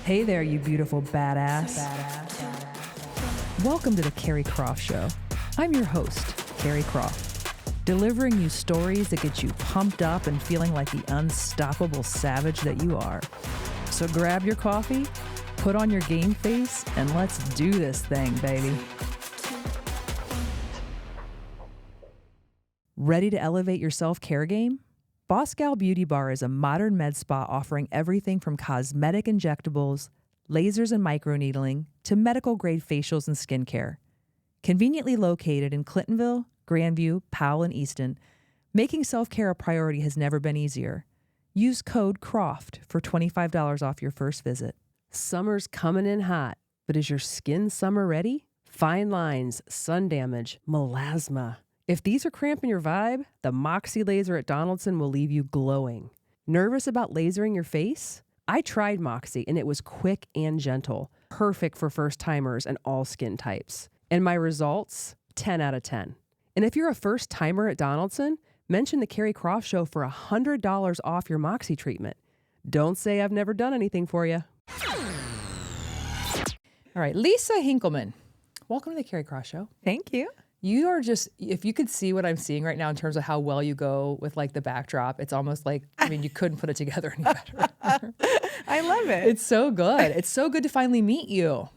Hey there, you beautiful badass. Welcome to the Keri Croft Show. I'm your host, Keri Croft, delivering you stories that get you pumped up and feeling like the unstoppable savage that you are. So grab your coffee, put on your game face, and let's do this thing, baby. Ready to elevate your self-care game? Boss Gal Beauty Bar is a modern med spa offering everything from cosmetic injectables, lasers and microneedling, to medical-grade facials and skincare. Conveniently located in Clintonville, Grandview, Powell, and Easton, making self-care a priority has never been easier. Use code CROFT for $25 off your first visit. Summer's coming in hot, but is your skin summer ready? Fine lines, sun damage, melasma. If these are cramping your vibe, the Moxie laser at Donaldson will leave you glowing. Nervous about lasering your face? I tried Moxie and it was quick and gentle, perfect for first-timers and all skin types. And my results? 10 out of 10. And if you're a first-timer at Donaldson, mention the Keri Croft Show for $100 off your Moxie treatment. Don't say I've never done anything for you. All right, Lisa Hinkelman, welcome to the Keri Croft Show. Thank you. You are just, if you could see what I'm seeing right now in terms of how well you go with like the backdrop, it's almost like, I mean, you couldn't put it together any better. I love it. It's so good. It's so good to finally meet you.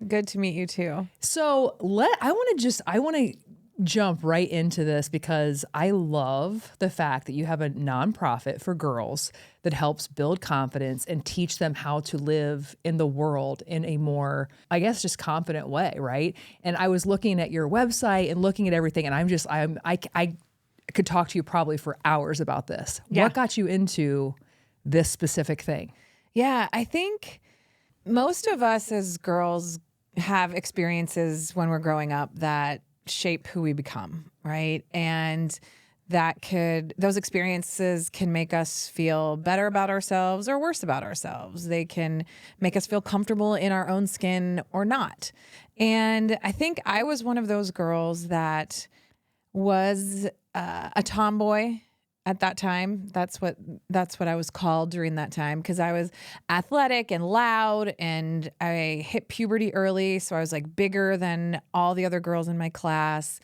Good to meet you too. So I want to jump right into this because I love the fact that you have a nonprofit for girls that helps build confidence and teach them how to live in the world in a more, I guess, just confident way, right? And I was looking at your website and looking at everything, and I could talk to you probably for hours about this. Yeah. What got you into this specific thing? Yeah, I think most of us as girls have experiences when we're growing up that shape who we become, right? And those experiences can make us feel better about ourselves or worse about ourselves. They can make us feel comfortable in our own skin or not. And I think I was one of those girls that was a tomboy at that time. That's what I was called during that time, because I was athletic and loud, and I hit puberty early, so I was like bigger than all the other girls in my class.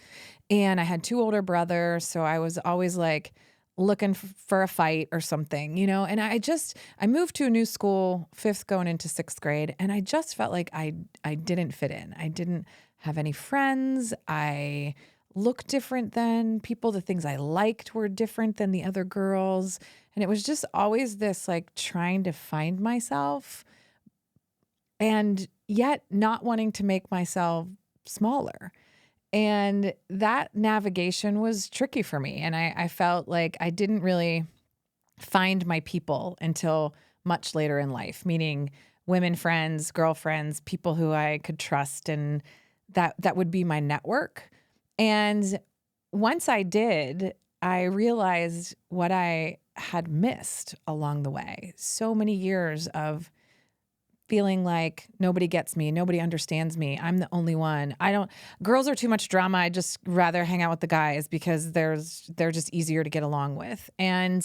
And I had two older brothers, so I was always like looking for a fight or something, you know? And I moved to a new school, 5th going into 6th grade, and I just felt like I didn't fit in. I didn't have any friends. I looked different than people. The things I liked were different than the other girls. And it was just always this like trying to find myself and yet not wanting to make myself smaller. And that navigation was tricky for me. And I felt like I didn't really find my people until much later in life, meaning women friends, girlfriends, people who I could trust, and that would be my network. And once I did, I realized what I had missed along the way. So many years of feeling like nobody gets me, nobody understands me, I'm the only one. Girls are too much drama. I just rather hang out with the guys because they're just easier to get along with. And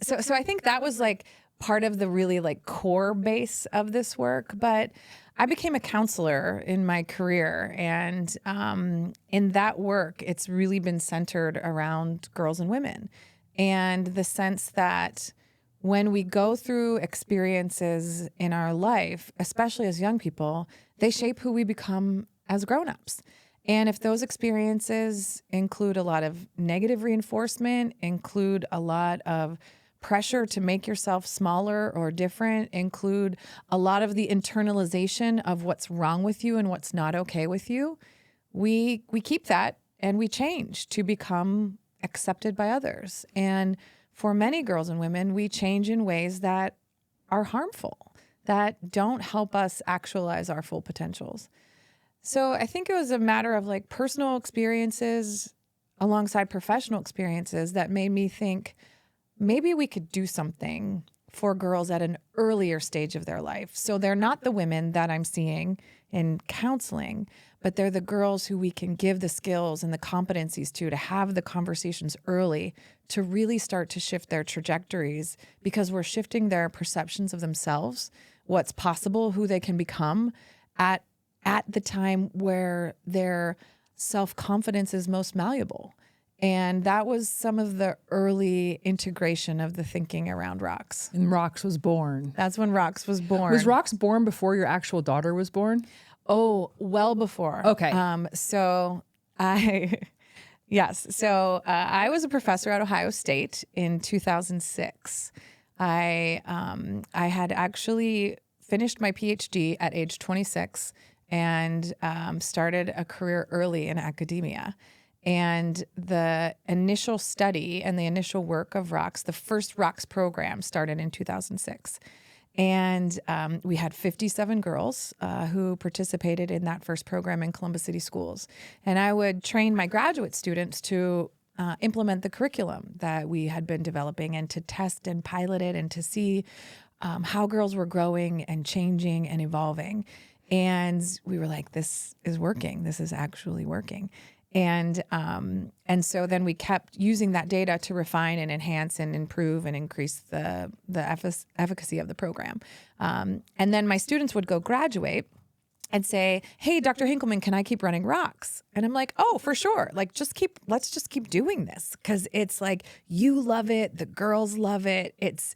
so I think that was like part of the really like core base of this work. But I became a counselor in my career, and in that work, it's really been centered around girls and women, and the sense that when we go through experiences in our life, especially as young people, they shape who we become as grown-ups. And if those experiences include a lot of negative reinforcement, include a lot of pressure to make yourself smaller or different, include a lot of the internalization of what's wrong with you and what's not okay with you, we keep that and we change to become accepted by others. And for many girls and women, we change in ways that are harmful, that don't help us actualize our full potentials. So I think it was a matter of like personal experiences alongside professional experiences that made me think maybe we could do something for girls at an earlier stage of their life. So they're not the women that I'm seeing in counseling, but they're the girls who we can give the skills and the competencies to have the conversations early to really start to shift their trajectories, because we're shifting their perceptions of themselves, what's possible, who they can become at the time where their self-confidence is most malleable. And that was some of the early integration of the thinking around Rox. And Rox was born. That's when Rox was born. Was Rox born before your actual daughter was born? Oh, well before. Okay. I was a professor at Ohio State in 2006. I had actually finished my PhD at age 26 and started a career early in academia. And the initial study and the initial work of Rox, the first Rox program, started in 2006. And we had 57 girls who participated in that first program in Columbus City schools. And I would train my graduate students to implement the curriculum that we had been developing and to test and pilot it and to see how girls were growing and changing and evolving. And we were like, this is working. This is actually working. And so then we kept using that data to refine and enhance and improve and increase the efficacy of the program. And then my students would go graduate and say, "Hey, Dr. Hinkelman, can I keep running Rox?" And I'm like, "Oh, for sure. Like, let's just keep doing this, because it's like you love it, the girls love it. It's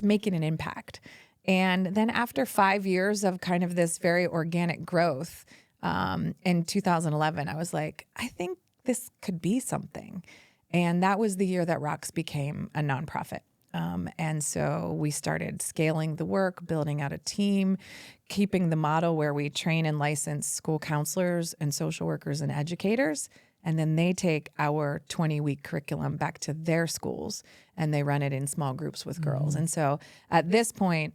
making an impact." And then after 5 years of kind of this very organic growth, in 2011, I was like, I think this could be something. And that was the year that Rox became a nonprofit. And so we started scaling the work, building out a team, keeping the model where we train and license school counselors and social workers and educators. And then they take our 20-week curriculum back to their schools and they run it in small groups with girls. And so at this point,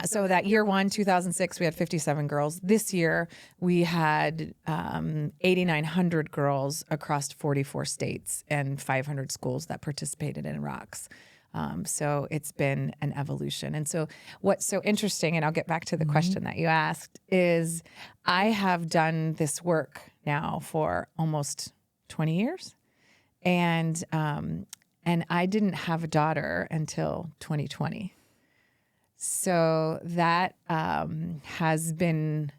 so that year one, 2006, we had 57 girls. This year, we had 8,900 girls across 44 states and 500 schools that participated in Rox. So it's been an evolution. And so what's so interesting, and I'll get back to the question that you asked, is I have done this work now for almost 20 years. And I didn't have a daughter until 2020. So that has been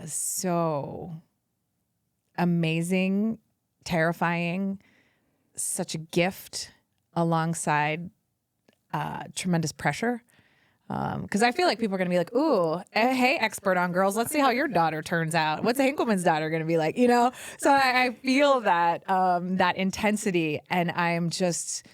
so amazing, terrifying, such a gift alongside tremendous pressure. Because I feel like people are going to be like, "Ooh, hey, expert on girls, let's see how your daughter turns out. What's a Hinkelman's daughter going to be like?" So I feel that that intensity, and I am just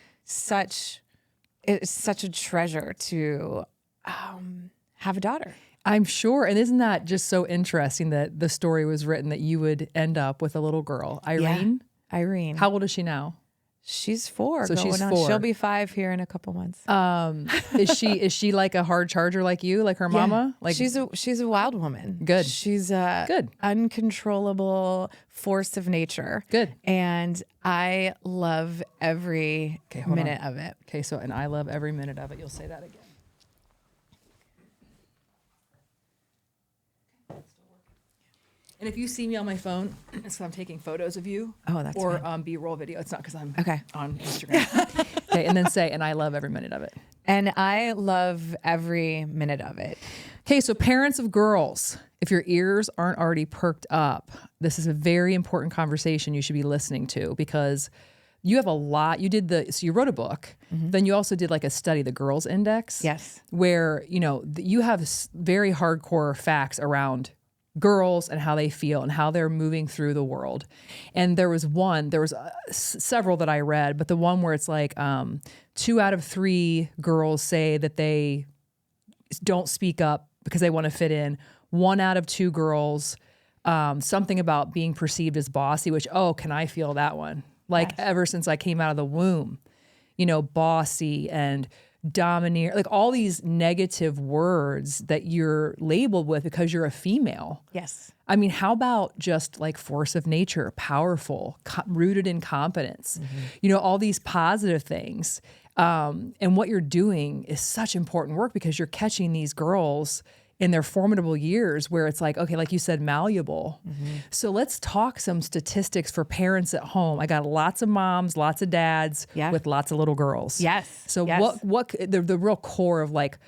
it's such a treasure to have a daughter. I'm sure. And isn't that just so interesting that the story was written that you would end up with a little girl, Irene? Yeah, Irene. How old is she now? She's 4. So she's 4. She'll be 5 here in a couple months. Is she like a hard charger like you, like her mama? Like she's a wild woman. Good. She's a uncontrollable force of nature. Good. And I love every minute of it. Okay, so and I love every minute of it. You'll say that again. And if you see me on my phone, it's because I'm taking photos of you. Oh, that's or fine. B-roll video. It's not because I'm on Instagram. Okay, and then say, and I love every minute of it. And I love every minute of it. Okay, so parents of girls, if your ears aren't already perked up, this is a very important conversation you should be listening to, because you have a lot. So you wrote a book, then you also did like a study, the Girls Index. Yes. Where, you have very hardcore facts around girls and how they feel and how they're moving through the world. And there was several that I read, but the one where it's like 2 out of 3 girls say that they don't speak up because they want to fit in. 1 out of 2 girls, something about being perceived as bossy, which, can I feel that one? Like ever since I came out of the womb, bossy and domineer, like all these negative words that you're labeled with because you're a female. Yes. I mean, how about just like force of nature, powerful, rooted in competence, all these positive things. And what you're doing is such important work because you're catching these girls in their formidable years where it's like, okay, like you said, malleable. So let's talk some statistics for parents at home. I got lots of moms, lots of dads with lots of little girls. Yes. So what the real core of like,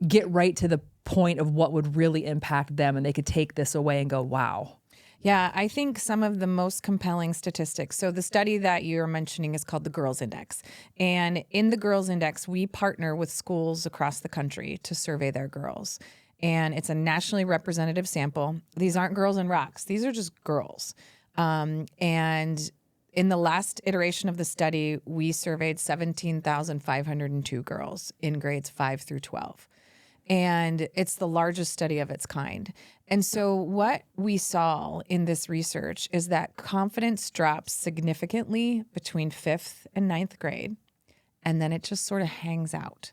get right to the point of what would really impact them and they could take this away and go, wow. Yeah, I think some of the most compelling statistics. So the study that you're mentioning is called the Girls Index. And in the Girls Index, we partner with schools across the country to survey their girls. And it's a nationally representative sample. These aren't girls in rocks. These are just girls. And in the last iteration of the study, we surveyed 17,502 girls in grades 5 through 12. And it's the largest study of its kind. And so what we saw in this research is that confidence drops significantly between 5th and 9th grade, and then it just sort of hangs out.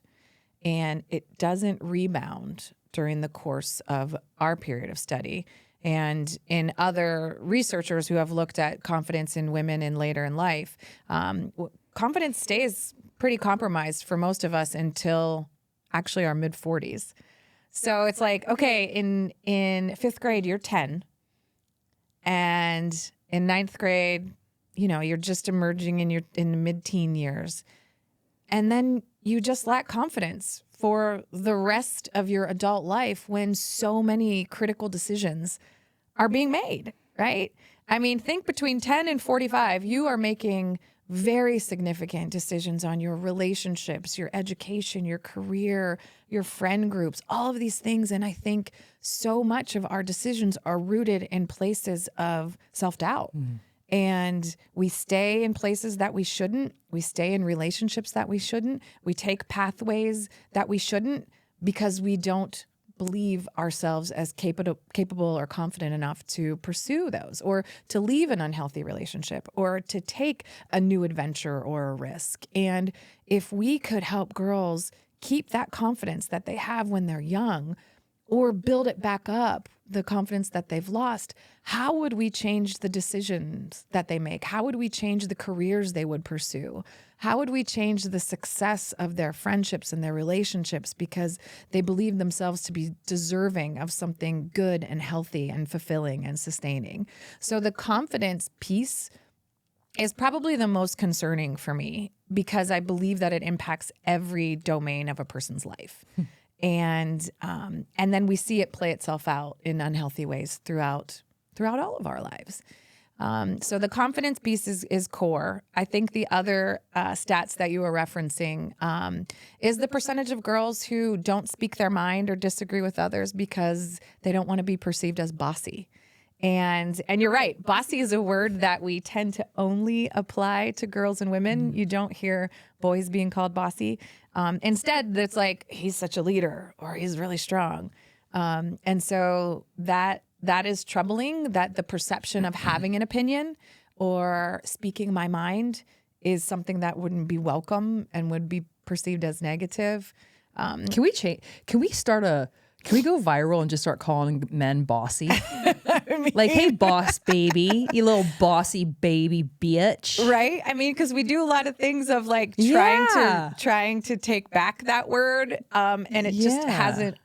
And it doesn't rebound during the course of our period of study. And in other researchers who have looked at confidence in women in later in life, confidence stays pretty compromised for most of us until actually our mid-40s. So it's like, okay, in 5th grade, you're 10. And in 9th grade, you're just emerging in the mid-teen years. And then you just lack confidence for the rest of your adult life when so many critical decisions are being made, right? I mean, think between 10 and 45, you are making very significant decisions on your relationships, your education, your career, your friend groups, all of these things. And I think so much of our decisions are rooted in places of self-doubt. And we stay in places that we shouldn't. We stay in relationships that we shouldn't. We take pathways that we shouldn't because we don't believe ourselves as capable or confident enough to pursue those, or to leave an unhealthy relationship, or to take a new adventure or a risk. And if we could help girls keep that confidence that they have when they're young, or build it back up, the confidence that they've lost, how would we change the decisions that they make? How would we change the careers they would pursue? How would we change the success of their friendships and their relationships because they believe themselves to be deserving of something good and healthy and fulfilling and sustaining? So the confidence piece is probably the most concerning for me because I believe that it impacts every domain of a person's life. And then we see it play itself out in unhealthy ways throughout all of our lives. So the confidence piece is core. I think the other stats that you were referencing is the percentage of girls who don't speak their mind or disagree with others because they don't want to be perceived as bossy. And you're right. Bossy is a word that we tend to only apply to girls and women. You don't hear boys being called bossy. Instead, it's like, he's such a leader or he's really strong. And so that is troubling, that the perception of having an opinion or speaking my mind is something that wouldn't be welcome and would be perceived as negative. Can we change? Can we go viral and just start calling men bossy? Like, hey, boss baby, you little bossy baby bitch. Right? I mean, because we do a lot of things of like trying to take back that word, and it just hasn't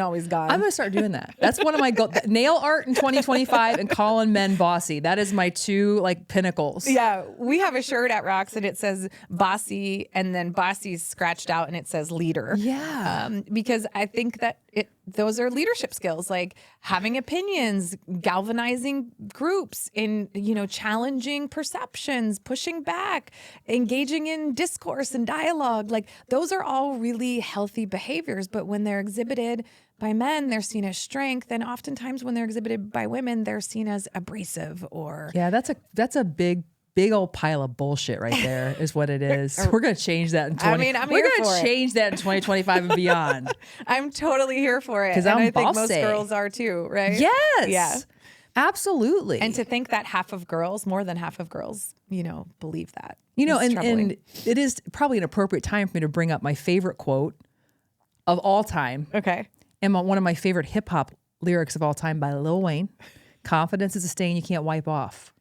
always gone. I'm gonna start doing that. That's one of my goals. Nail art in 2025 and calling men bossy. That is my two like pinnacles. Yeah, we have a shirt at Rocks and it says bossy, and then bossy's scratched out and it says leader. Yeah, because I think that those are leadership skills, like having opinions, galvanizing groups, in challenging perceptions, pushing back, engaging in discourse and dialogue. Like those are all really healthy behaviors. But when they're exhibited by men, they're seen as strength, and oftentimes when they're exhibited by women, they're seen as abrasive or that's a big old pile of bullshit right there is what it is. We're going to change that in 2025 and beyond. I'm totally here for it. Because I think most girls are too, right? Yes. Yeah. Absolutely. And to think that more than half of girls, believe that. And it is probably an appropriate time for me to bring up my favorite quote of all time. Okay. And one of my favorite hip hop lyrics of all time by Lil Wayne. Confidence is a stain you can't wipe off.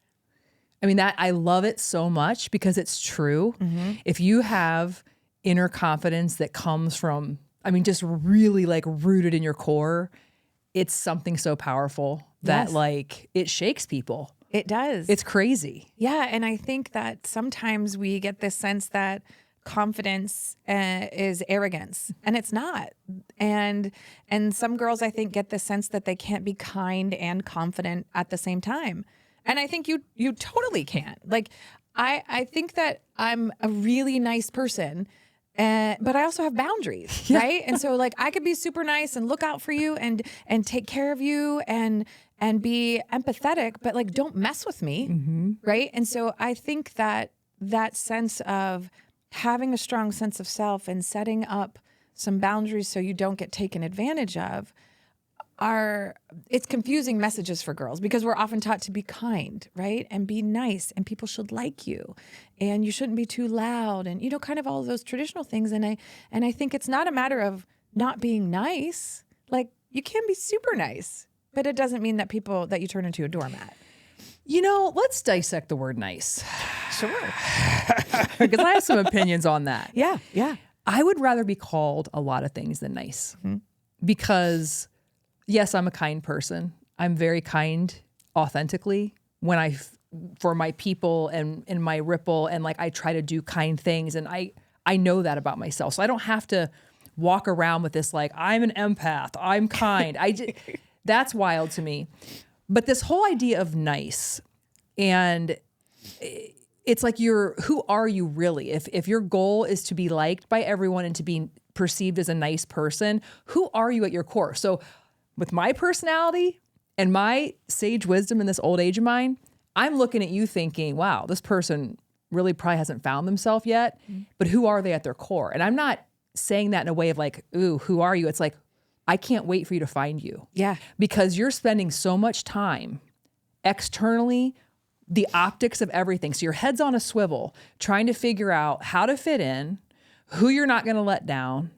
I mean, I love it so much because it's true. Mm-hmm. If you have inner confidence that comes from, I mean, just really like rooted in your core, it's something so powerful that Yes. like it shakes people. It does. It's crazy. Yeah. And I think that sometimes we get this sense that confidence is arrogance, and it's not. And some girls, I think, get the sense that they can't be kind and confident at the same time. And I think you totally can. Like, I think that I'm a really nice person, but I also have boundaries, right? And so like I could be super nice and look out for you and take care of you and be empathetic, but like don't mess with me, right? And so I think that sense of having a strong sense of self and setting up some boundaries so you don't get taken advantage of it's confusing messages for girls, because we're often taught to be kind, right? And be nice, and people should like you, and you shouldn't be too loud, and kind of all of those traditional things. And I think it's not a matter of not being nice. Like, you can be super nice, but it doesn't mean that you turn into a doormat. Let's dissect the word nice. Sure. Because I have some opinions on that. Yeah. I would rather be called a lot of things than nice. Because yes, I'm a kind person. I'm very kind authentically for my people and in my ripple, and like I try to do kind things, and I know that about myself. So I don't have to walk around with this like I'm an empath, I'm kind. That's wild to me. But this whole idea of nice, and it's like who are you really? If your goal is to be liked by everyone and to be perceived as a nice person, who are you at your core? So with my personality and my sage wisdom in this old age of mine, I'm looking at you thinking, wow, this person really probably hasn't found themselves yet, but who are they at their core? And I'm not saying that in a way of like, ooh, who are you? It's like, I can't wait for you to find you. Yeah. Because you're spending so much time externally, the optics of everything. So your head's on a swivel, trying to figure out how to fit in, who you're not going to let down,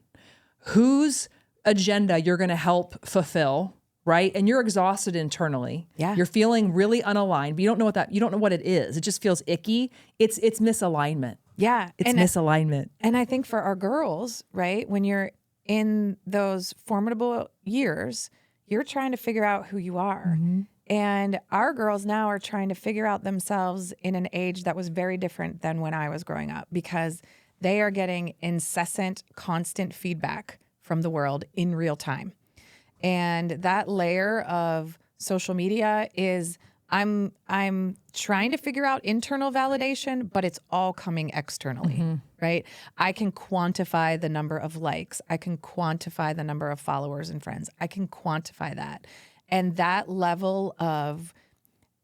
whose agenda you're going to help fulfill, right? And you're exhausted internally. Yeah. You're feeling really unaligned, but you don't know what it is. It just feels icky. It's misalignment. Yeah. It's misalignment. And I think for our girls, right, when you're in those formidable years, you're trying to figure out who you are. And our girls now are trying to figure out themselves in an age that was very different than when I was growing up, because they are getting incessant, constant feedback from the world in real time. And that layer of social media is I'm trying to figure out internal validation, but it's all coming externally, right? I can quantify the number of likes. I can quantify the number of followers and friends. I can quantify that. And that level of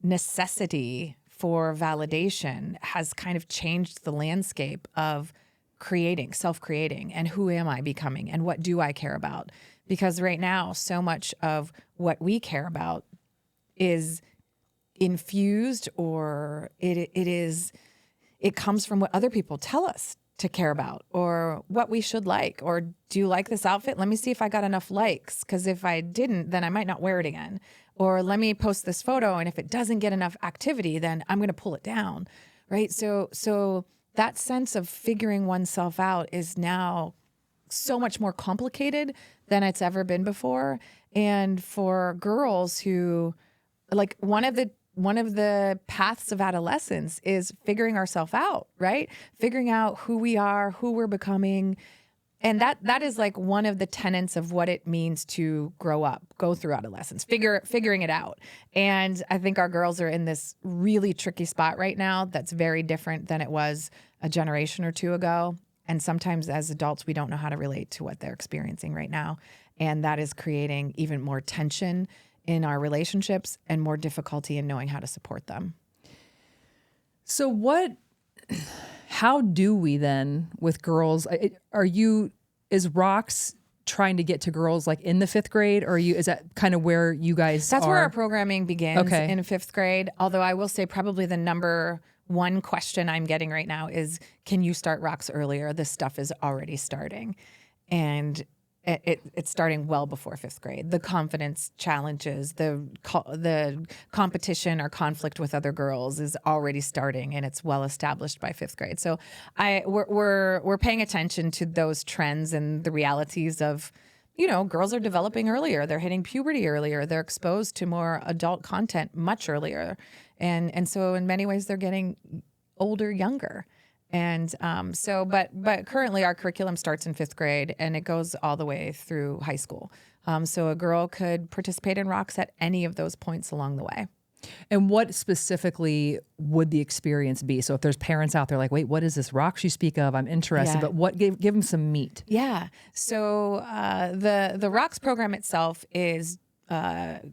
necessity for validation has kind of changed the landscape of self-creating, and who am I becoming, and what do I care about? Because right now, so much of what we care about is infused, or it comes from what other people tell us to care about, or what we should like, or do you like this outfit? Let me see if I got enough likes, because if I didn't, then I might not wear it again. Or let me post this photo, and if it doesn't get enough activity, then I'm going to pull it down, right? So that sense of figuring oneself out is now so much more complicated than it's ever been before. And for girls who, like, one of the paths of adolescence is figuring ourselves out, right? Figuring out who we are, who we're becoming. And that is like one of the tenets of what it means to grow up, go through adolescence, figuring it out. And I think our girls are in this really tricky spot right now that's very different than it was a generation or two ago. And sometimes as adults, we don't know how to relate to what they're experiencing right now. And that is creating even more tension in our relationships and more difficulty in knowing how to support them. So how do we then with girls, is Rocks trying to get to girls like in the 5th grade, or is that kind of where you guys That's are? where our programming begins Okay. in 5th grade. Although I will say probably the number one question I'm getting right now is, can you start Rocks earlier? This stuff is already starting. And it's starting well before fifth grade. The confidence challenges, the competition or conflict with other girls is already starting, and it's well established by fifth grade. So we're paying attention to those trends and the realities of, girls are developing earlier. They're hitting puberty earlier. They're exposed to more adult content much earlier, and so in many ways they're getting older younger. And but currently our curriculum starts in fifth grade and it goes all the way through high school. So a girl could participate in rocks at any of those points along the way. And what specifically would the experience be? So if there's parents out there like, wait, what is this rocks you speak of? I'm interested, Yeah. but what give them some meat. Yeah. So the rocks program itself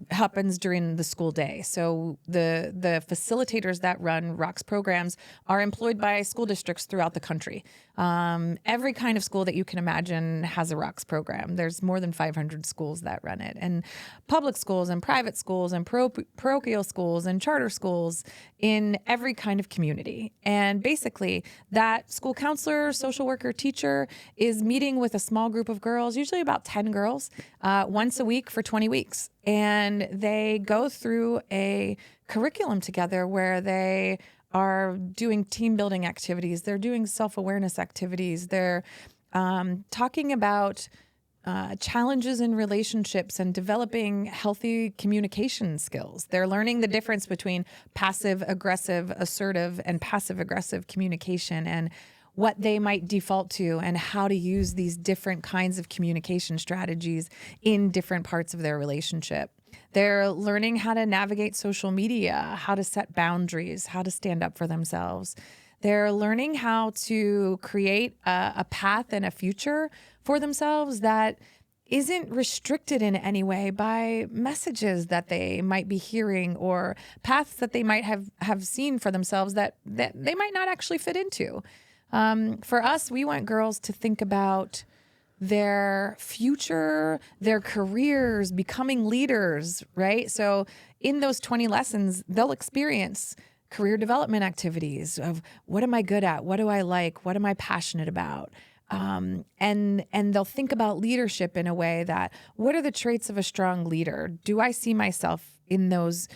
happens during the school day. So the facilitators that run rocks programs are employed by school districts throughout the country. Every kind of school that you can imagine has a rocks program. There's more than 500 schools that run it, and public schools and private schools and parochial schools and charter schools in every kind of community. And basically that school counselor, social worker, teacher is meeting with a small group of girls, usually about 10 girls, once a week for 20 weeks. And they go through a curriculum together where they are doing team building activities. They're doing self-awareness activities. They're talking about challenges in relationships and developing healthy communication skills. They're learning the difference between passive, aggressive, assertive, and passive aggressive communication, and what they might default to and how to use these different kinds of communication strategies in different parts of their relationship. They're learning how to navigate social media, how to set boundaries, how to stand up for themselves. They're learning how to create a path and a future for themselves that isn't restricted in any way by messages that they might be hearing or paths that they might have seen for themselves that they might not actually fit into. For us, we want girls to think about their future, their careers, becoming leaders, right? So in those 20 lessons, they'll experience career development activities of what am I good at? What do I like? What am I passionate about? And they'll think about leadership in a way that, what are the traits of a strong leader? Do I see myself in those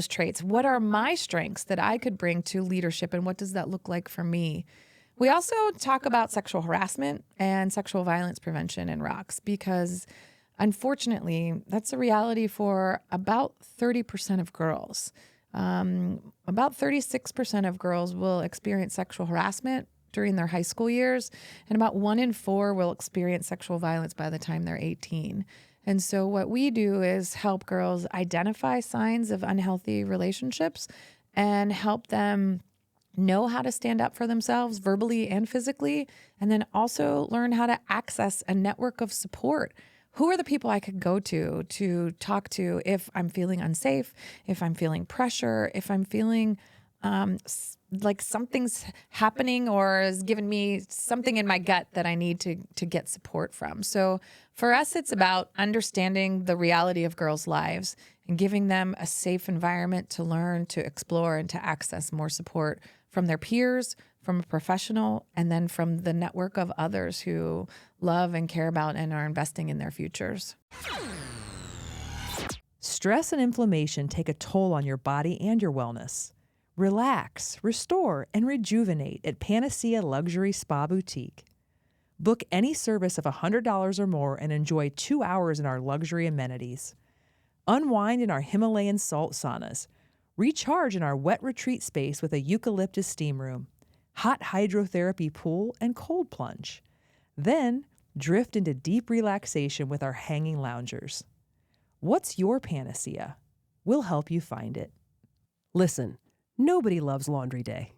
traits? What are my strengths that I could bring to leadership, and what does that look like for me? We also talk about sexual harassment and sexual violence prevention in rocks because, unfortunately, that's a reality for about 30% of girls. About 36% of girls will experience sexual harassment during their high school years, and about 1 in 4 will experience sexual violence by the time they're 18. And so what we do is help girls identify signs of unhealthy relationships and help them know how to stand up for themselves verbally and physically, and then also learn how to access a network of support. Who are the people I could go to talk to if I'm feeling unsafe, if I'm feeling pressure, if I'm feeling like something's happening or has given me something in my gut that I need to get support from. So for us, it's about understanding the reality of girls' lives and giving them a safe environment to learn, to explore, and to access more support from their peers, from a professional, and then from the network of others who love and care about and are investing in their futures. Stress and inflammation take a toll on your body and your wellness. Relax, restore, and rejuvenate at Panacea Luxury Spa Boutique. Book any service of $100 or more and enjoy 2 hours in our luxury amenities. Unwind in our Himalayan salt saunas. Recharge in our wet retreat space with a eucalyptus steam room, hot hydrotherapy pool, and cold plunge. Then drift into deep relaxation with our hanging loungers. What's your panacea? We'll help you find it. Listen, nobody loves laundry day.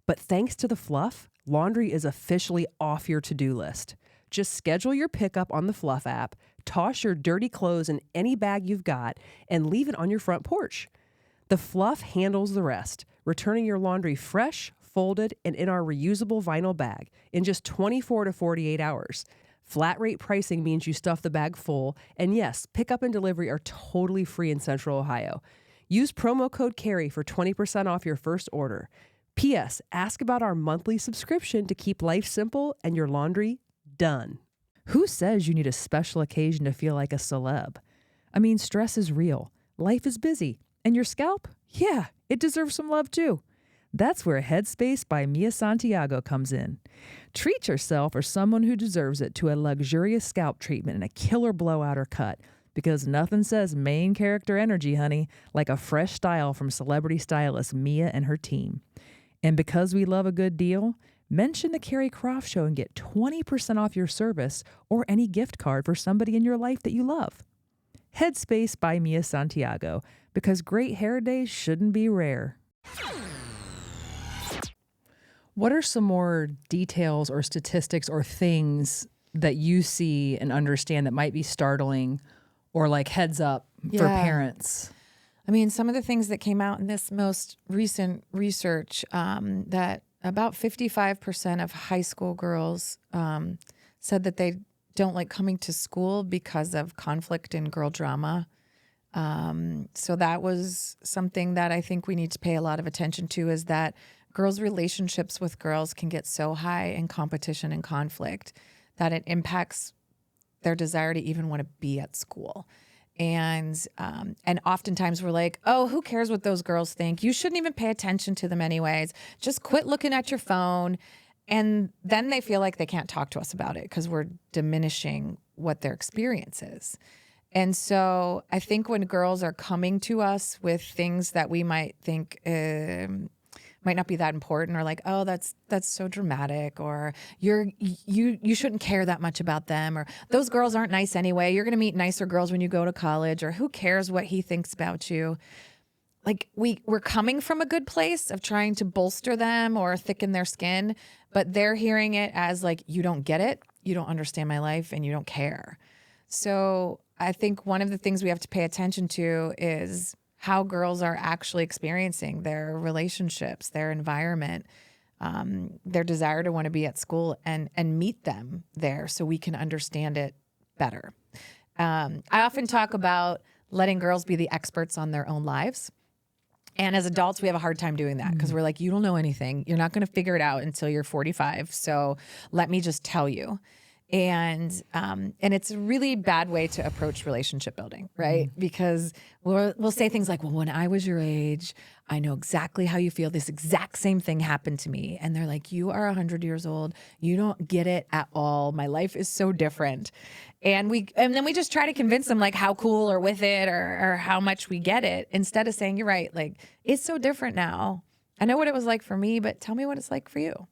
But thanks to the Fluff, laundry is officially off your to-do list. Just schedule your pickup on the Fluff app, toss your dirty clothes in any bag you've got, and leave it on your front porch. The Fluff handles the rest, returning your laundry fresh, folded, and in our reusable vinyl bag in just 24 to 48 hours. Flat rate pricing means you stuff the bag full, and yes, pickup and delivery are totally free in Central Ohio. Use promo code Keri for 20% off your first order. P.S. Ask about our monthly subscription to keep life simple and your laundry done. Who says you need a special occasion to feel like a celeb? I mean, stress is real. Life is busy. And your scalp? Yeah, it deserves some love too. That's where Headspace by Mia Santiago comes in. Treat yourself or someone who deserves it to a luxurious scalp treatment and a killer blowout or cut, because nothing says main character energy, honey, like a fresh style from celebrity stylist Mia and her team. And because we love a good deal, mention the Keri Croft Show and get 20% off your service or any gift card for somebody in your life that you love. Headspace by Mia Santiago, because great hair days shouldn't be rare. What are some more details or statistics or things that you see and understand that might be startling or like heads up for parents? I mean, some of the things that came out in this most recent research, that about 55% of high school girls said that they don't like coming to school because of conflict and girl drama. So that was something that I think we need to pay a lot of attention to, is that girls' relationships with girls can get so high in competition and conflict that it impacts their desire to even want to be at school. And oftentimes we're like, oh, who cares what those girls think? You shouldn't even pay attention to them anyways. Just quit looking at your phone. And then they feel like they can't talk to us about it because we're diminishing what their experience is. And so I think when girls are coming to us with things that we might think might not be that important, or like, oh, that's so dramatic, or you shouldn't care that much about them, or those girls aren't nice anyway. You're going to meet nicer girls when you go to college, or who cares what he thinks about you. Like we're coming from a good place of trying to bolster them or thicken their skin, but they're hearing it as like, you don't get it, you don't understand my life, and you don't care. So I think one of the things we have to pay attention to is how girls are actually experiencing their relationships, their environment, their desire to want to be at school, and meet them there so we can understand it better. I often talk about letting girls be the experts on their own lives. And as adults, we have a hard time doing that because we're like, you don't know anything. You're not going to figure it out until you're 45. So let me just tell you. And it's a really bad way to approach relationship building, right? Because we'll say things like, well, when I was your age, I know exactly how you feel. This exact same thing happened to me. And they're like, you are 100 years old. You don't get it at all. My life is so different. And then we just try to convince them like how cool or with it or how much we get it, instead of saying, you're right, like it's so different now. I know what it was like for me, but tell me what it's like for you.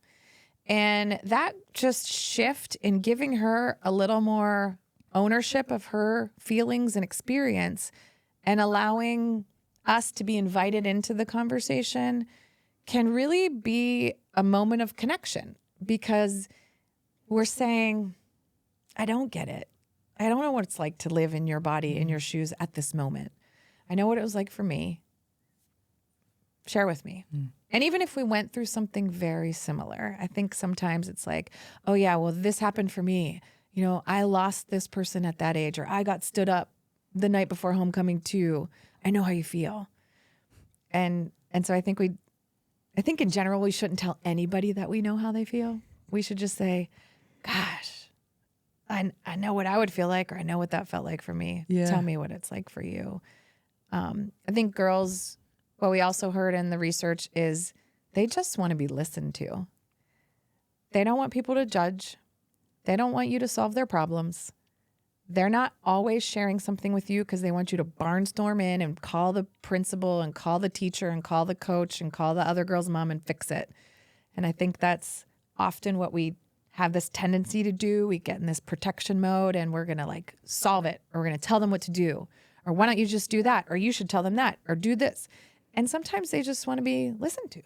And that just shift in giving her a little more ownership of her feelings and experience, and allowing us to be invited into the conversation, can really be a moment of connection, because we're saying, I don't get it. I don't know what it's like to live in your body, in your shoes at this moment. I know what it was like for me. Share with me. And even if we went through something very similar, I think sometimes it's like, oh yeah, well, this happened for me. You know, I lost this person at that age, or I got stood up the night before homecoming too. I know how you feel. And so I think in general, we shouldn't tell anybody that we know how they feel. We should just say, gosh, I know what I would feel like, or I know what that felt like for me. Yeah. Tell me what it's like for you. I think girls, what we also heard in the research is they just want to be listened to. They don't want people to judge. They don't want you to solve their problems. They're not always sharing something with you because they want you to barnstorm in and call the principal and call the teacher and call the coach and call the other girl's mom and fix it. And I think that's often what we have this tendency to do. We get in this protection mode and we're going to like solve it, or we're going to tell them what to do, or why don't you just do that? Or you should tell them that, or do this. And sometimes they just want to be listened to.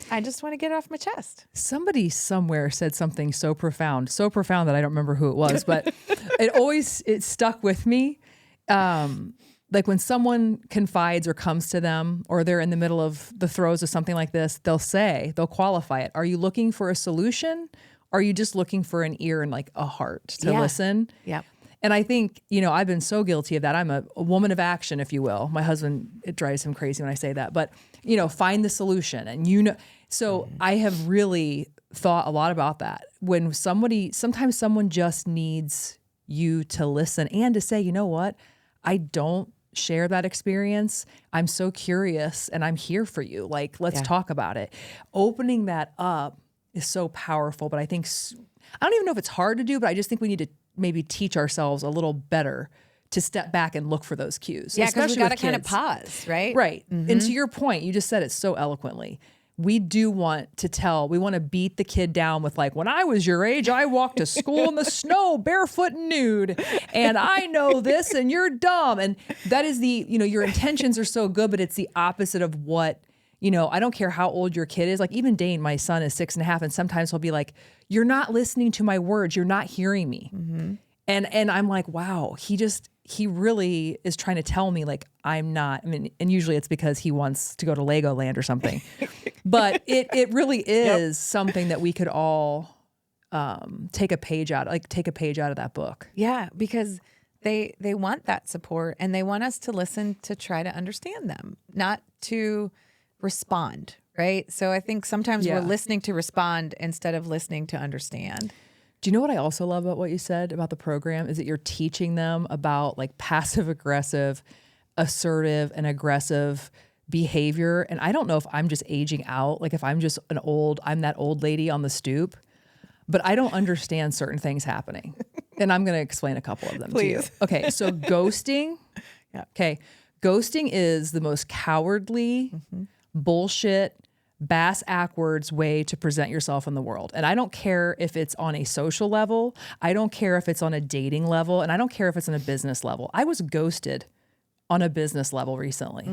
I just want to get it off my chest. Somebody somewhere said something so profound that I don't remember who it was, but it stuck with me. Like when someone confides or comes to them, or they're in the middle of the throes of something like this, they'll qualify it. Are you looking for a solution? Or are you just looking for an ear and like a heart to listen? Yep. And I think, I've been so guilty of that. I'm a woman of action, if you will. My husband, it drives him crazy when I say that. But, find the solution. And, so I have really thought a lot about that. When sometimes someone just needs you to listen and to say, you know what, I don't share that experience. I'm so curious and I'm here for you. Like, let's talk about it. Opening that up is so powerful, but I think, I don't even know if it's hard to do, but I just think we need to maybe teach ourselves a little better to step back and look for those cues. Yeah, because we got to kind of kids. pause, right? Right. And to your point, you just said it so eloquently. We do want to we want to beat the kid down with like, when I was your age, I walked to school in the snow, barefoot and nude, and I know this and you're dumb. And that is your intentions are so good, but it's the opposite of what, I don't care how old your kid is. Like even Dane, my son, is 6.5. And sometimes he'll be like, you're not listening to my words. You're not hearing me. And I'm like, wow, he really is trying to tell me like I'm not. I mean, and usually it's because he wants to go to Legoland or something. But it really is something that we could all take a page out of that book. Yeah, because they want that support and they want us to listen to try to understand them, not to respond, right? So I think sometimes we're listening to respond instead of listening to understand. Do you know what I also love about what you said about the program is that you're teaching them about like passive aggressive, assertive and aggressive behavior. And I don't know if I'm just aging out, like if I'm that old lady on the stoop, but I don't understand certain things happening. And I'm going to explain a couple of them to you. Okay. So ghosting. Okay. Ghosting is the most cowardly bullshit, bass-ackwards way to present yourself in the world. And I don't care if it's on a social level. I don't care if it's on a dating level. And I don't care if it's on a business level. I was ghosted on a business level recently.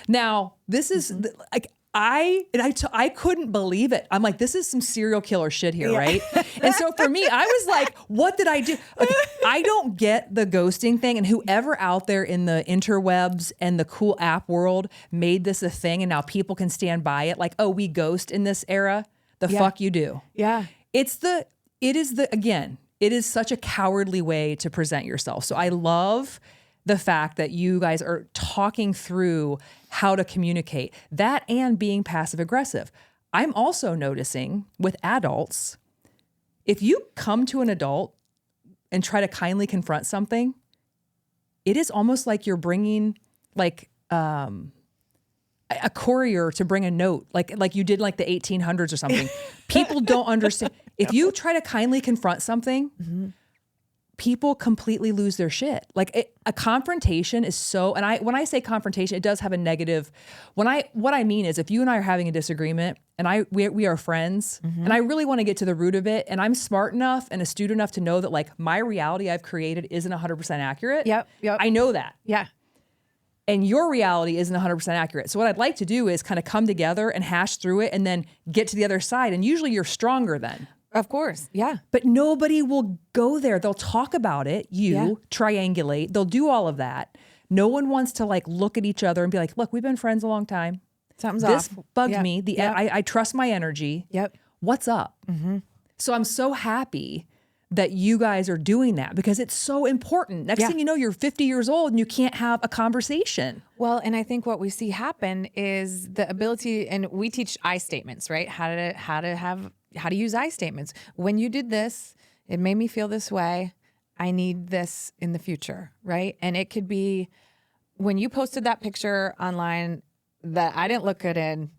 Now, this is like, I couldn't believe it. I'm like, this is some serial killer shit here, right? And so for me, I was like, what did I do? Like, I don't get the ghosting thing. And whoever out there in the interwebs and the cool app world made this a thing and now people can stand by it. Like, oh, we ghost in this era. The fuck you do. Yeah. It is such a cowardly way to present yourself. So I love the fact that you guys are talking through how to communicate that and being passive aggressive. I'm also noticing with adults, if you come to an adult and try to kindly confront something, it is almost like you're bringing like a courier to bring a note, like you did like the 1800s or something. People don't understand. If you try to kindly confront something, people completely lose their shit. Like a confrontation is so, and when I say confrontation, it does have a negative. What I mean is if you and I are having a disagreement and we are friends and I really want to get to the root of it and I'm smart enough and astute enough to know that like my reality I've created isn't 100% accurate. Yep. I know that. Yeah. And your reality isn't 100% accurate. So what I'd like to do is kind of come together and hash through it and then get to the other side. And usually you're stronger then. Of course. Yeah. But nobody will go there. They'll talk about it. Triangulate. They'll do all of that. No one wants to like look at each other and be like, look, we've been friends a long time. Something's this off. bugged me. I trust my energy. Yep. What's up? So I'm so happy that you guys are doing that because it's so important. Next thing you know, you're 50 years old and you can't have a conversation. Well, and I think what we see happen is the ability, and we teach I statements, right? How to use I statements. When you did this, it made me feel this way. I need this in the future, right? And it could be when you posted that picture online that I didn't look good in,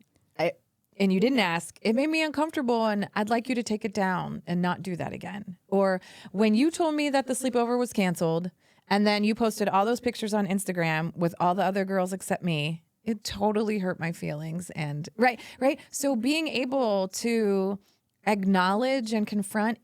and you didn't ask, it made me uncomfortable and I'd like you to take it down and not do that again. Or when you told me that the sleepover was canceled and then you posted all those pictures on Instagram with all the other girls except me, it totally hurt my feelings. And right. So being able to acknowledge and confront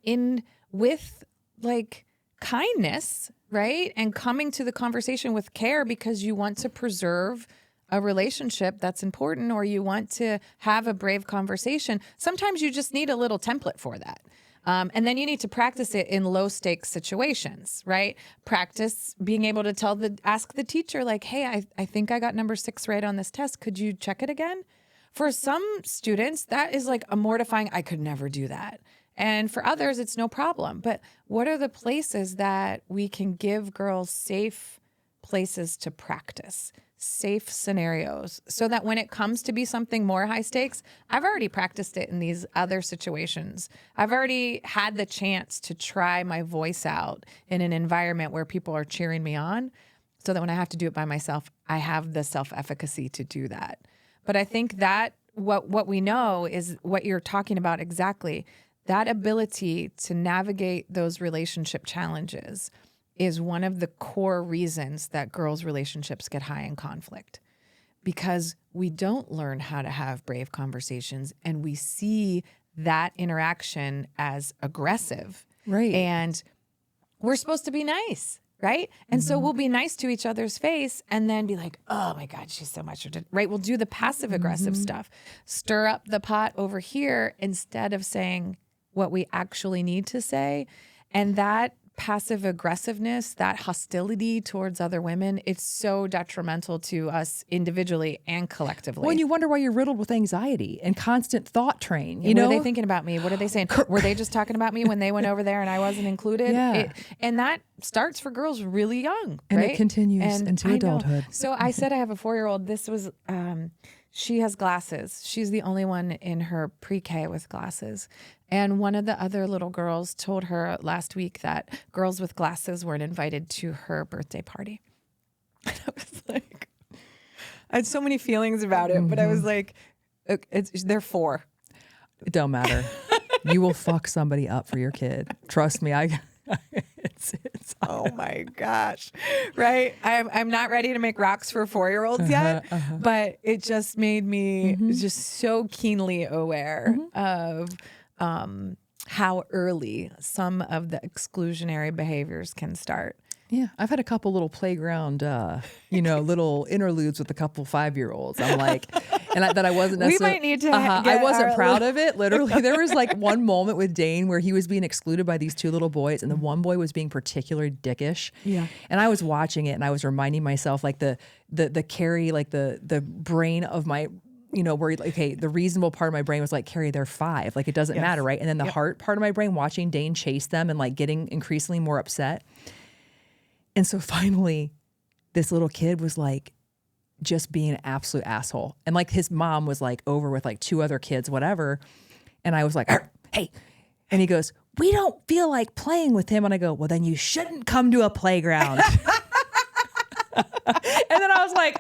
with like kindness, right? And coming to the conversation with care because you want to preserve a relationship that's important or you want to have a brave conversation. Sometimes you just need a little template for that. And then you need to practice it in low stakes situations, right? Practice being able to ask the teacher like, hey, I think I got number 6 right on this test. Could you check it again? For some students, that is like a mortifying, I could never do that. And for others, it's no problem. But what are the places that we can give girls safe places to practice? safe scenarios so that when it comes to be something more high stakes, I've already practiced it in these other situations. I've already had the chance to try my voice out in an environment where people are cheering me on, so that when I have to do it by myself, I have the self-efficacy to do that. But I think that what we know is what you're talking about exactly. That ability to navigate those relationship challenges is one of the core reasons that girls' relationships get high in conflict, because we don't learn how to have brave conversations, and we see that interaction as aggressive. Right. And we're supposed to be nice, right? And so we'll be nice to each other's face and then be like, oh my God, she's so much, right? We'll do the passive aggressive stuff, stir up the pot over here instead of saying what we actually need to say. And that passive aggressiveness, that hostility towards other women, it's so detrimental to us individually and collectively. Well, and you wonder why you're riddled with anxiety and constant thought train. You What know, are they thinking about me? What are they saying? Were they just talking about me when they went over there and I wasn't included? Yeah. And that starts for girls really young, and right? it continues into I know. adulthood. So I said I have a 4-year-old. This was, she has glasses. She's the only one in her pre-K with glasses. And one of the other little girls told her last week that girls with glasses weren't invited to her birthday party. And I was like, I had so many feelings about it, but I was like, they're 4. It don't matter. You will fuck somebody up for your kid. Trust me. It's oh my gosh. Right. I'm not ready to make rocks for 4-year-olds yet, but it just made me just so keenly aware of how early some of the exclusionary behaviors can start. Yeah, I've had a couple little playground, little interludes with a couple 5-year-olds. I'm like, that I wasn't necessarily. We might need to. I wasn't proud of it. Literally, there was like one moment with Dane where he was being excluded by these 2 little boys, and the one boy was being particularly dickish. Yeah. And I was watching it, and I was reminding myself, like the Keri, like the brain of my. Where okay, the reasonable part of my brain was like, Keri, they're 5. Like, it doesn't matter, right? And then the heart part of my brain watching Dane chase them and like getting increasingly more upset. And so finally, this little kid was like just being an absolute asshole. And like his mom was like over with like 2 other kids, whatever. And I was like, hey. And he goes, we don't feel like playing with him. And I go, well, then you shouldn't come to a playground. And then I was like,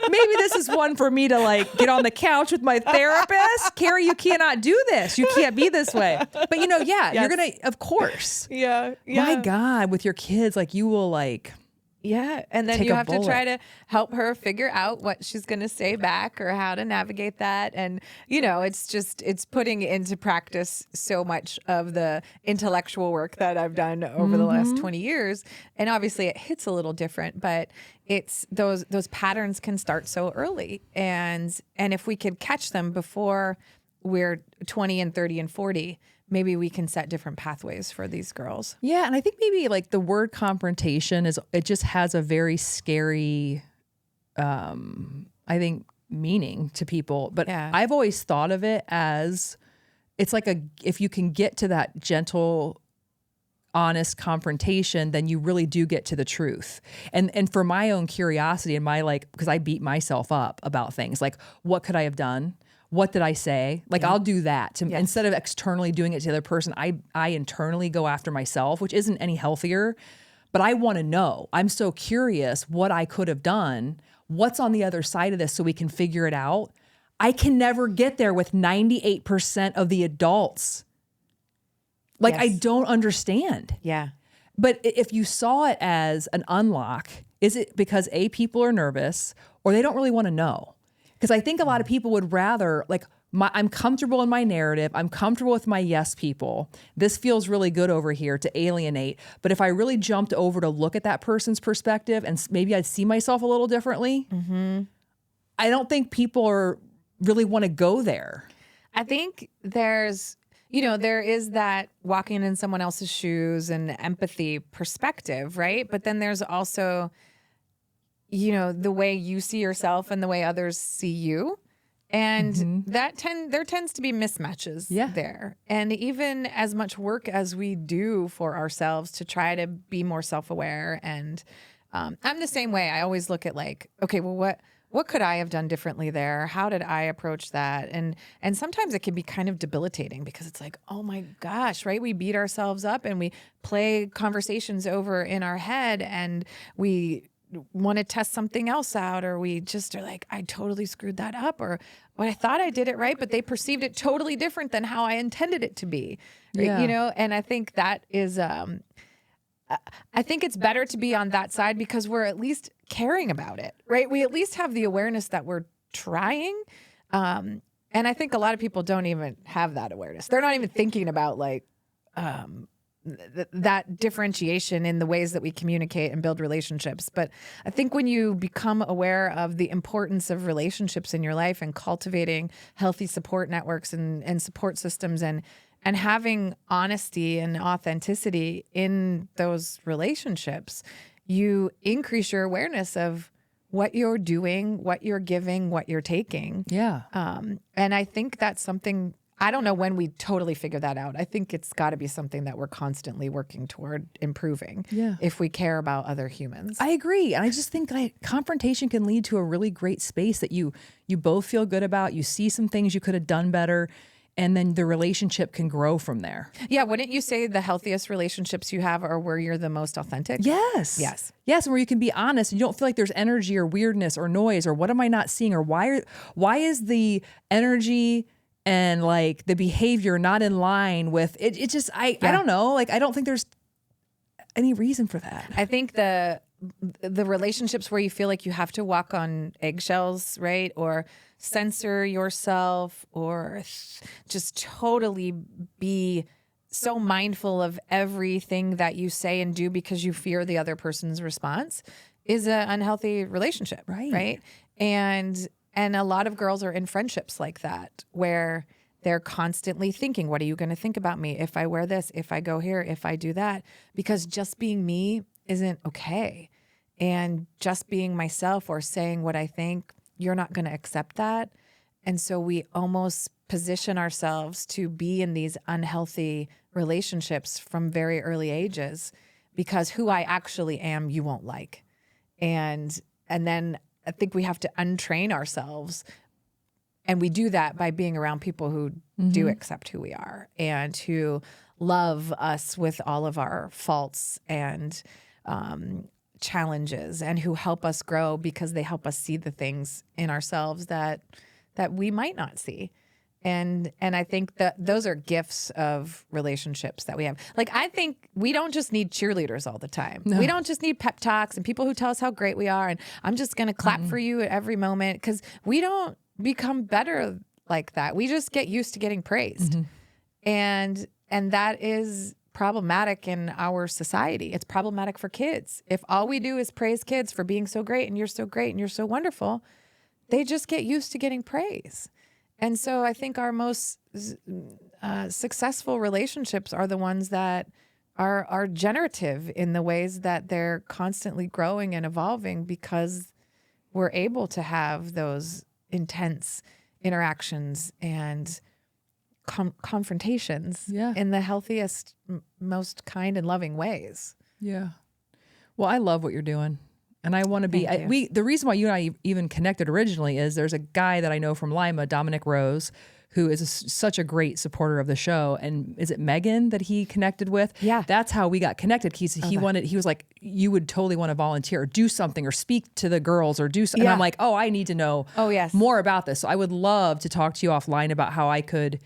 maybe this is one for me to like get on the couch with my therapist. Keri, you cannot do this. You can't be this way. But you're going to, of course. Yeah. My God, with your kids, like you will like. Yeah. And then take you a have bullet. to try to help her figure out what she's going to say back or how to navigate that. And, it's putting into practice so much of the intellectual work that I've done over the last 20 years. And obviously it hits a little different, but it's those patterns can start so early. And if we could catch them before we're 20 and 30 and 40, maybe we can set different pathways for these girls. Yeah. And I think maybe like the word confrontation it just has a very scary, I think, meaning to people. But I've always thought of it as it's like if you can get to that gentle, honest confrontation, then you really do get to the truth. And for my own curiosity and my because I beat myself up about things like, what could I have done? What did I say? Like, I'll do that instead of externally doing it to the other person. I internally go after myself, which isn't any healthier, but I want to know. I'm so curious what I could have done, what's on the other side of this so we can figure it out. I can never get there with 98% of the adults. Like, I don't understand. Yeah. But if you saw it as an unlock, is it because people are nervous or they don't really want to know? Because I think a lot of people would rather, I'm comfortable in my narrative. I'm comfortable with my yes people. This feels really good over here to alienate. But if I really jumped over to look at that person's perspective and maybe I'd see myself a little differently, I don't think people really want to go there. I think there is that walking in someone else's shoes and empathy perspective, right? But then there's also the way you see yourself and the way others see you. And there tends to be mismatches there. And even as much work as we do for ourselves to try to be more self-aware and I'm the same way. I always look at like, okay, well, what could I have done differently there? How did I approach that? And sometimes it can be kind of debilitating because it's like, oh my gosh, right? We beat ourselves up and we play conversations over in our head and we want to test something else out, or we just are like, I totally screwed that up, or I thought I did it right, but they perceived it totally different than how I intended it to be. Right? Yeah. You know, and I think that is, I think it's better to be on that side because we're at least caring about it, right? We at least have the awareness that we're trying. And I think a lot of people don't even have that awareness. They're not even thinking about like, that differentiation in the ways that we communicate and build relationships. But I think when you become aware of the importance of relationships in your life and cultivating healthy support networks and support systems and having honesty and authenticity in those relationships, you increase your awareness of what you're doing, what you're giving, what you're taking. Yeah. And I think that's something, I don't know when we totally figure that out. I think it's got to be something that we're constantly working toward improving if we care about other humans. I agree. And I just think like confrontation can lead to a really great space that you both feel good about. You see some things you could have done better, and then the relationship can grow from there. Yeah. Wouldn't you say the healthiest relationships you have are where you're the most authentic? Yes. Yes. Yes, and where you can be honest and you don't feel like there's energy or weirdness or noise or what am I not seeing or why is the energy and like the behavior not in line with it. It just, I don't know. Like, I don't think there's any reason for that. I think the relationships where you feel like you have to walk on eggshells, right? Or censor yourself or just totally be so mindful of everything that you say and do because you fear the other person's response is an unhealthy relationship. Right. And a lot of girls are in friendships like that where they're constantly thinking, what are you going to think about me if I wear this, if I go here, if I do that? Because just being me isn't okay. And just being myself or saying what I think, you're not going to accept that. And so we almost position ourselves to be in these unhealthy relationships from very early ages because who I actually am, you won't like. And then I think we have to untrain ourselves. And we do that by being around people who do accept who we are and who love us with all of our faults and challenges and who help us grow because they help us see the things in ourselves that we might not see. And I think that those are gifts of relationships that we have. Like, I think we don't just need cheerleaders all the time. No. We don't just need pep talks and people who tell us how great we are. And I'm just going to clap for you at every moment because we don't become better like that. We just get used to getting praised. And that is problematic in our society. It's problematic for kids. If all we do is praise kids for being so great and you're so great and you're so wonderful, they just get used to getting praise. And so I think our most successful relationships are the ones that are generative in the ways that they're constantly growing and evolving because we're able to have those intense interactions and confrontations in the healthiest, most kind and loving ways. Yeah. Well, I love what you're doing. And I want to be, the reason why you and I even connected originally is there's a guy that I know from Lima, Dominic Rose, who is such a great supporter of the show. And is it Megan that he connected with? Yeah. That's how we got connected. He was like, you would totally want to volunteer or do something or speak to the girls or do something. And I'm like, oh, I need to know more about this. So I would love to talk to you offline about how I could,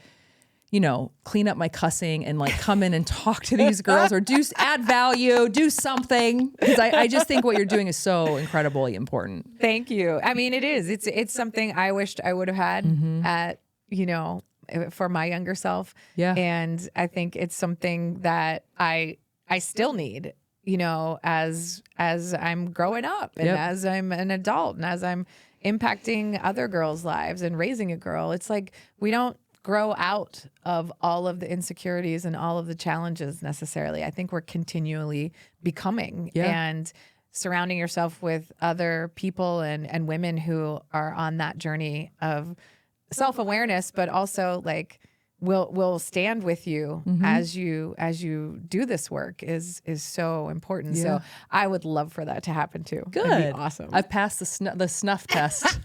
clean up my cussing and like come in and talk to these girls or add value, do something. Because I just think what you're doing is so incredibly important. Thank you. I mean, it is. It's something I wished I would have had at, for my younger self. Yeah. And I think it's something that I still need, as I'm growing up and as I'm an adult and as I'm impacting other girls' lives and raising a girl. It's like we don't grow out of all of the insecurities and all of the challenges necessarily. I think we're continually becoming and surrounding yourself with other people and women who are on that journey of self-awareness, but also like will stand with you as you do this work is so important. Yeah. So I would love for that to happen too. Good. That'd be awesome. I've passed the snuff test.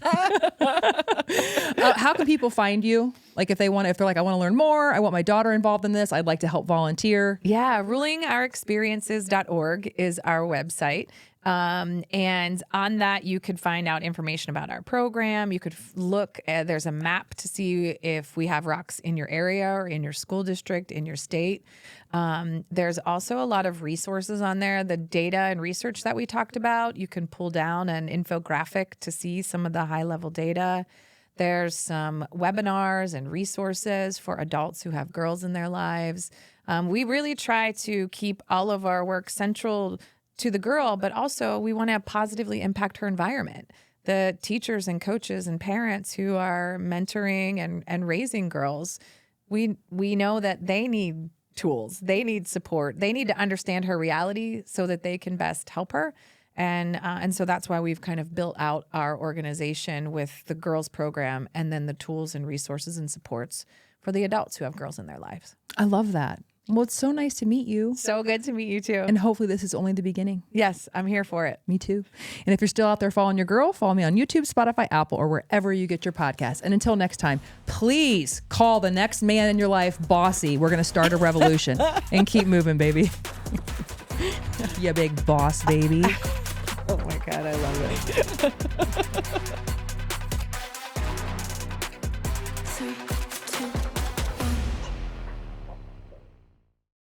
How can people find you? Like if they're like, I want to learn more, I want my daughter involved in this, I'd like to help volunteer. Yeah, rulingourexperiences.org is our website. And on that, you could find out information about our program. You could look, there's a map to see if we have rocks in your area or in your school district, in your state. There's also a lot of resources on there. The data and research that we talked about, you can pull down an infographic to see some of the high level data. There's some webinars and resources for adults who have girls in their lives. We really try to keep all of our work central to the girl, but also we want to positively impact her environment. The teachers and coaches and parents who are mentoring and raising girls, we know that they need tools, they need support, they need to understand her reality so that they can best help her. And so that's why we've kind of built out our organization with the girls program and then the tools and resources and supports for the adults who have girls in their lives. I love that. Well, it's so nice to meet you. So good to meet you too. And hopefully this is only the beginning. Yes, I'm here for it. Me too. And if you're still out there following your girl, follow me on YouTube, Spotify, Apple, or wherever you get your podcasts. And until next time, please call the next man in your life Bossy. We're going to start a revolution and keep moving, baby. You big boss, baby. Oh my God, I love it.